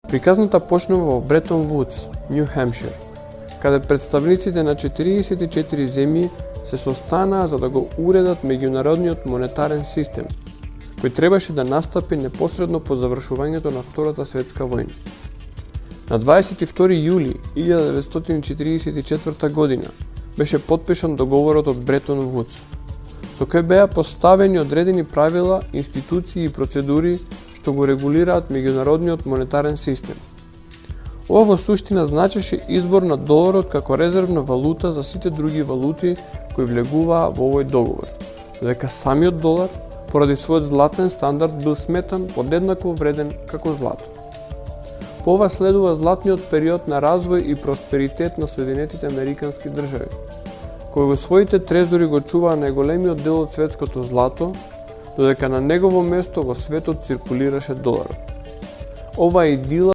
Приказната почнува во Бретон Вудс, Њу Хемпшир, каде представниците на 44 земји се состанаа за да го уредат меѓународниот монетарен систем, кој требаше да настапи непосредно по завршувањето на Втората светска војна. На 22 јули 1944 година беше потпишан договорот од Бретон Вудс, со кој беа поставени одредени правила, институции и процедури што го регулираат меѓународниот монетарен систем. Ова во суштина значеше избор на доларот како резервна валута за сите други валути кои влегуваа во овој договор, додека самиот долар, поради својот златен стандард, бил сметан подеднакво вреден како злато. По ова следува златниот период на развој и просперитет на Соединетите Американски држави, кој во своите трезори го чуваа најголемиот дел од светското злато, додека на негово место во светот циркулираше доларот. Ова идила